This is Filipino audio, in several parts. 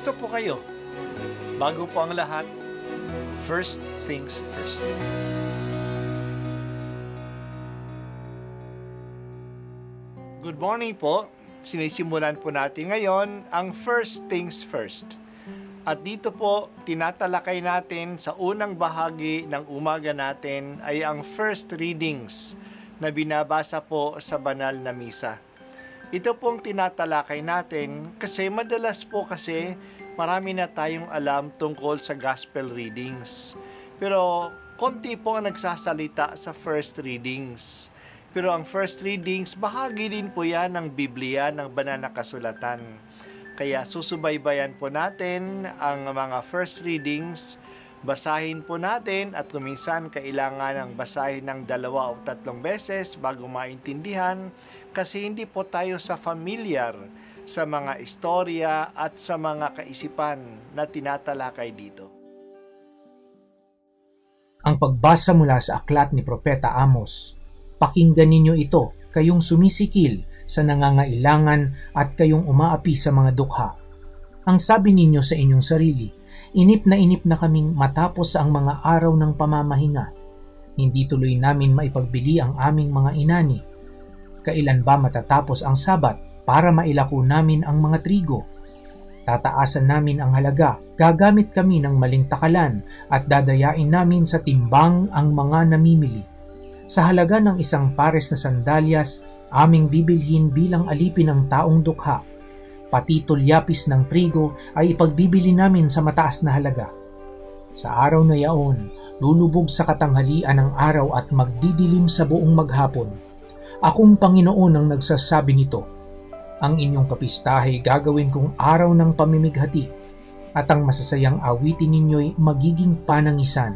Kumusta po kayo? Bago po ang lahat, first things first. Good morning po. Sinisimulan po natin ngayon ang first things first. At dito po, tinatalakay natin sa unang bahagi ng umaga natin ay ang first readings na binabasa po sa banal na misa. Ito pong tinatalakay natin kasi madalas po kasi marami na tayong alam tungkol sa gospel readings. Pero konti po ang nagsasalita sa first readings. Pero ang first readings, bahagi din po yan ng Biblia, ng banal na kasulatan. Kaya susubaybayan po natin ang mga first readings, basahin po natin at kuminsan kailangan ng basahin ng 2 o 3 beses bago maintindihan kasi hindi po tayo familiar sa mga istorya at sa mga kaisipan na tinatalakay dito. Ang pagbasa mula sa aklat ni Propeta Amos. Pakinggan ninyo ito, kayong sumisikil sa nangangailangan at kayong umaapi sa mga dukha. Ang sabi ninyo sa inyong sarili, inip na kaming matapos ang mga araw ng pamamahinga. Hindi tuloy namin maipagbili ang aming mga inani. Kailan ba matatapos ang Sabat para mailako namin ang mga trigo? Tataasan namin ang halaga, gagamit kami ng maling takalan at dadayain namin sa timbang ang mga namimili. Sa halaga ng 1 pares na sandalyas, aming bibilhin bilang alipin ng taong dukha. Pati tulyapis ng trigo ay ipagbibili namin sa mataas na halaga. Sa araw na yaon, lulubog sa katanghalian ng araw at magdidilim sa buong maghapon. Akong Panginoon ang nagsasabi nito. Ang inyong kapistahe gagawin kong araw ng pamimighati at ang masasayang awitin ninyo'y magiging panangisan.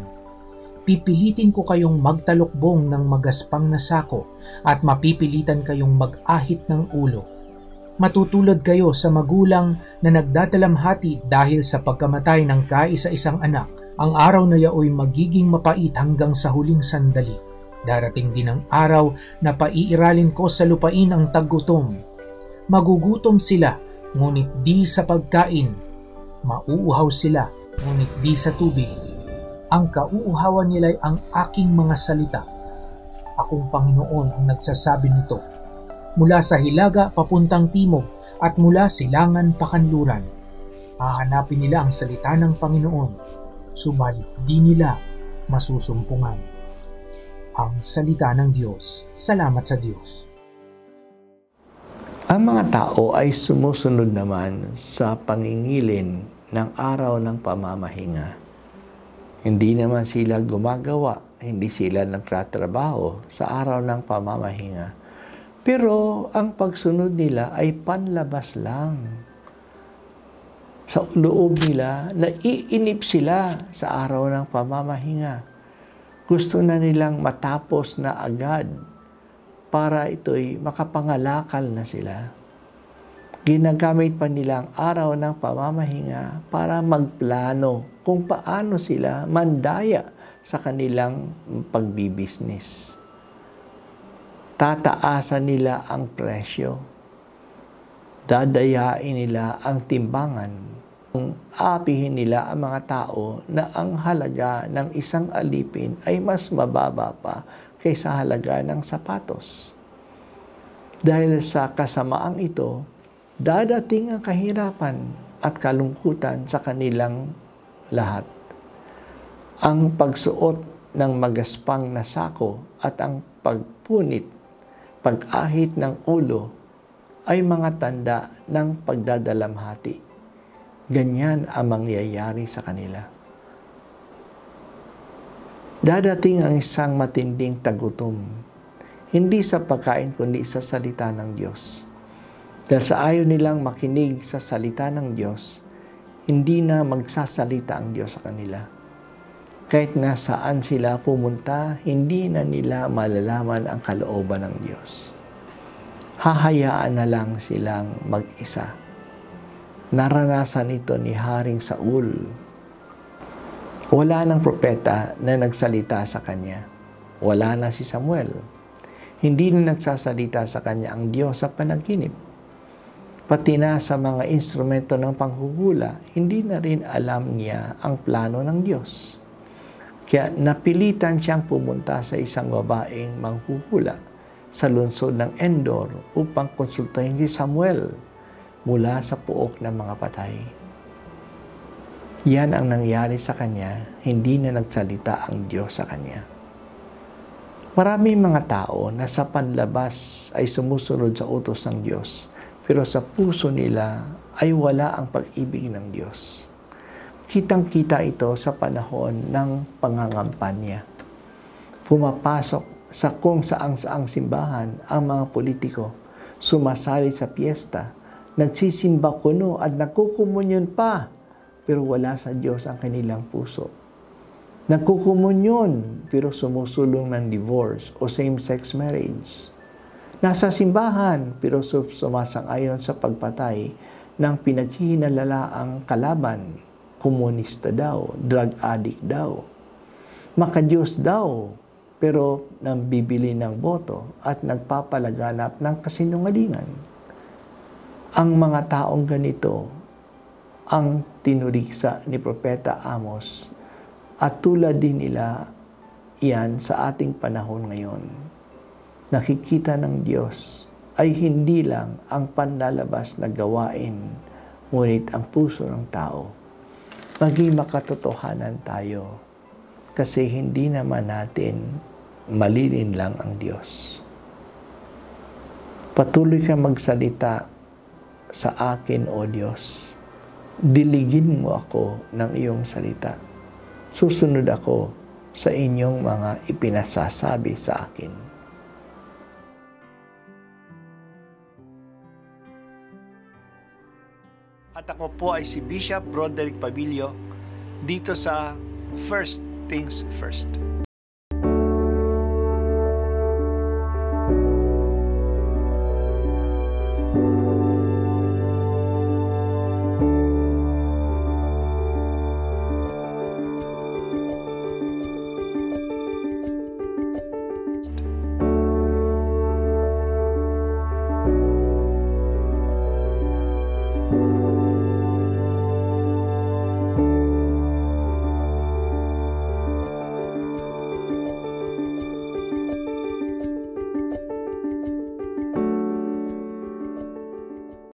Pipilitin ko kayong magtalukbong ng magaspang na sako at mapipilitan kayong mag-ahit ng ulo. Matutulad kayo sa magulang na nagdadalamhati dahil sa pagkamatay ng kaisa-isang anak. Ang araw na yaoy magiging mapait hanggang sa huling sandali. Darating din ang araw na paiiralin ko sa lupain ang taggutom. Magugutom sila, ngunit di sa pagkain. Mauuhaw sila, ngunit di sa tubig. Ang kauuhawan nila'y ang aking mga salita. Akong Panginoon ang nagsasabi nito. Mula sa hilaga papuntang timog at mula silangan pakanluran. Hahanapin nila ang salita ng Panginoon, subalit di nila masusumpungan. Ang salita ng Diyos. Salamat sa Diyos. Ang mga tao ay sumusunod naman sa pangingilin ng araw ng pamamahinga. Hindi naman sila gumagawa, hindi sila nagtatrabaho sa araw ng pamamahinga. Pero ang pagsunod nila ay panlabas lang. Sa loob nila, naiinip sila sa araw ng pamamahinga. Gusto na nilang matapos na agad para ito'y makapangalakal na sila. Ginagamit pa nila ang araw ng pamamahinga para magplano kung paano sila mandaya sa kanilang pagbibisnis. Tataasan nila ang presyo. Dadayain nila ang timbangan. Apihin nila ang mga tao na ang halaga ng isang alipin ay mas mababa pa kaysa halaga ng sapatos. Dahil sa kasamaang ito, dadating ang kahirapan at kalungkutan sa kanilang lahat. Ang pagsuot ng magaspang na sako at ang pagpunit, pag-ahit ng ulo ay mga tanda ng pagdadalamhati. Ganyan ang mangyayari sa kanila. Dadating ang isang matinding tagutom, hindi sa pagkain kundi sa salita ng Diyos. Dahil sa ayaw nilang makinig sa salita ng Diyos, hindi na magsasalita ang Diyos sa kanila. Kahit nasaan sila pumunta, hindi na nila malalaman ang kalooban ng Diyos. Hahayaan na lang silang mag-isa. Naranasan ito ni Haring Saul. Wala nang propeta na nagsalita sa kanya. Wala na si Samuel. Hindi na nagsasalita sa kanya ang Diyos sa panaginip. Pati na sa mga instrumento ng panghuhula, hindi na rin alam niya ang plano ng Diyos. Kaya napilitan siyang pumunta sa isang babaeng manghuhula sa lungsod ng Endor upang konsultahin si Samuel mula sa puok ng mga patay. Yan ang nangyari sa kanya, hindi na nagsalita ang Diyos sa kanya. Maraming mga tao na sa panlabas ay sumusunod sa utos ng Diyos, pero sa puso nila ay wala ang pag-ibig ng Diyos. Kitang-kita ito sa panahon ng pangangampanya. Pumapasok sa kung saang-saang simbahan ang mga politiko, sumasali sa piyesta, nagsisimba kuno at nagkukumunyon pa, pero wala sa Diyos ang kanilang puso. Nagkukumunyon, pero sumusulong ng divorce o same-sex marriage. Nasa simbahan, pero sumasang-ayon sa pagpatay ng pinaghihinalalaang kalaban, komunista daw, drug addict daw. Makadiyos daw, pero nambibili ng boto at nagpapalaganap ng kasinungalingan. Ang mga taong ganito ang tinuriksa ni Propeta Amos at tulad din nila iyan sa ating panahon ngayon. Nakikita ng Diyos ay hindi lang ang panlalabas na gawain, ngunit ang puso ng tao. Maging makatotohanan tayo kasi hindi naman natin malilin lang ang Diyos. Patuloy ka magsalita sa akin, O Diyos. Diligin mo ako ng iyong salita. Susunod ako sa inyong mga ipinasasabi sa akin. At ako po ay si Bishop Broderick Pabilio dito sa First Things First.